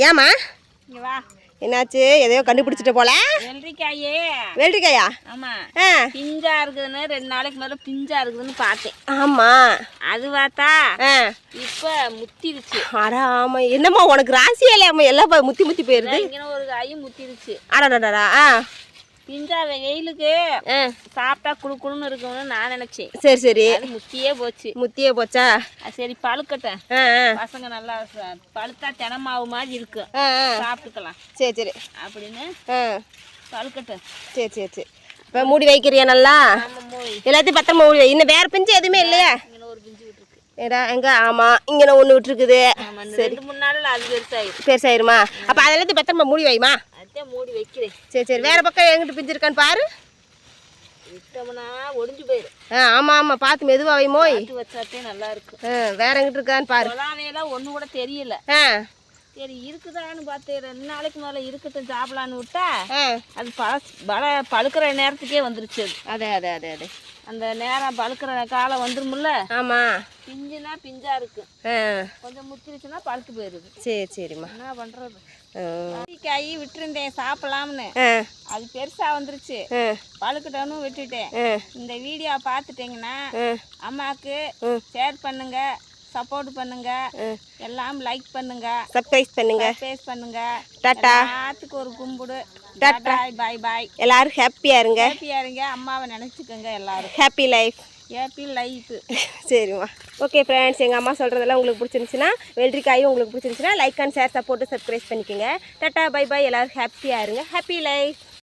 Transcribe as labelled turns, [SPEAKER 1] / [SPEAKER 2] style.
[SPEAKER 1] ஏமா
[SPEAKER 2] இங்க வா.
[SPEAKER 1] என்னாச்சு? எதையோ கண்டுபிடிச்சிட்டு போல. வெள்ளரிக்காயா?
[SPEAKER 2] ஆமா. பிஞ்சா இருக்குதுன்னு 2 நாளைக்கு மேல பிஞ்சா இருக்குதுன்னு பார்த்தேன்.
[SPEAKER 1] ஆமா.
[SPEAKER 2] அது பார்த்தா இப்ப முத்திருச்சு.
[SPEAKER 1] அட ஆமா. என்னம்மா உனக்கு ராசியே இல்லையாம்மா? எல்லாம் முத்தி முத்தி போயிருது.
[SPEAKER 2] இங்க ஒரு காய் முத்திருச்சு.
[SPEAKER 1] அடடடா.
[SPEAKER 2] பிஞ்சா வெயிலுக்கு சாப்பிட்டா குளுக்குளுன்னு இருக்கும்னு நான் நினைச்சேன்.
[SPEAKER 1] சரி சரி.
[SPEAKER 2] முத்தியே போச்சு.
[SPEAKER 1] முத்தியே போச்சா?
[SPEAKER 2] சரி பழுக்கட்டும். பசங்க நல்லா பழுத்தா தினமாவு மாதிரி இருக்கு, சாப்பிட்டுக்கலாம்.
[SPEAKER 1] சரி சரி
[SPEAKER 2] அப்படின்னு பழுக்கட்டும்.
[SPEAKER 1] சரி சரி சரி. இப்போ மூடி வைக்கிறியா நல்லா? எல்லாத்தையும் பத்திரமா மூடி வை. இன்னும் வேற பிஞ்சு எதுவுமே இல்லையா?
[SPEAKER 2] ஒரு பிஞ்சு விட்டுருக்கு.
[SPEAKER 1] ஏடா எங்க? ஆமா இங்கே ஒன்று விட்டுருக்குது.
[SPEAKER 2] சரி 2-3 நாளில் அது பெருசாயிரும்.
[SPEAKER 1] பெருசாயிருமா? அப்போ அதெல்லாத்தையும் பத்திரமா மூடி வைமா.
[SPEAKER 2] அதான் மூடி வைக்கிறேன்.
[SPEAKER 1] சரி சரி. வேற பக்கம் எங்கிட்ட பிஞ்சு இருக்கான்னு பாரு.
[SPEAKER 2] விட்டோம்னா ஒடிஞ்சு போயிடும்.
[SPEAKER 1] ஆமா ஆமா. பார்த்து மெதுவா வைமோய்.
[SPEAKER 2] வச்சாத்தே நல்லா இருக்கும்.
[SPEAKER 1] வேற எங்கிட்ட இருக்கான்னு பாரு.
[SPEAKER 2] சொல்லாமையெல்லாம் ஒன்று கூட தெரியல. சரி இருக்குதான்னு பார்த்து 2 நாளைக்கு மேலே இருக்கட்டும் சாப்பிடலான்னு விட்டா அது பழுக்கிற நேரத்துக்கே வந்துருச்சு.
[SPEAKER 1] அதே அதே அதே அதே.
[SPEAKER 2] அந்த நேரம் பழுக்கிற காலம் வந்துருமுல்ல.
[SPEAKER 1] ஆமா.
[SPEAKER 2] பிஞ்சுனா பிஞ்சா இருக்கு, கொஞ்சம் முத்திருச்சுன்னா பழுத்து போயிருது.
[SPEAKER 1] சரி சரிம்மா.
[SPEAKER 2] என்ன பண்றது? காய் விட்டுருந்தேன் சாப்பிடலாம்னு. அது பெருசா வந்துருச்சு. பழுக்கட்டோன்னு விட்டுட்டேன். இந்த வீடியோ பார்த்துட்டீங்கன்னா அம்மாவுக்கு ஷேர் பண்ணுங்க, சப்போர்ட் பண்ணுங்க, எல்லாம் லைக் பண்ணுங்க,
[SPEAKER 1] சப்ஸ்கிரைப்
[SPEAKER 2] பண்ணுங்க.
[SPEAKER 1] டாடா.
[SPEAKER 2] எல்லாத்துக்கு ஒரு கும்பிடு.
[SPEAKER 1] டாடா.
[SPEAKER 2] பாய் பாய்.
[SPEAKER 1] எல்லாரும் ஹாப்பியா இருங்க.
[SPEAKER 2] அம்மாவை நினைச்சுக்கோங்க. எல்லாரும்
[SPEAKER 1] ஹாப்பி லைஃப். சரிம்மா. ஓகே ஃப்ரெண்ட்ஸ், எங்கள் அம்மா சொல்கிறதெல்லாம் உங்களுக்கு பிடிச்சிருந்துச்சுன்னா, வெள்ளரிக்காயும் உங்களுக்கு பிடிச்சிருந்துச்சுன்னா like and share support subscribe பண்ணிக்கோங்க. டாட்டா பை பாய். எல்லோரும் ஹாப்பியாக இருங்க. Happy life.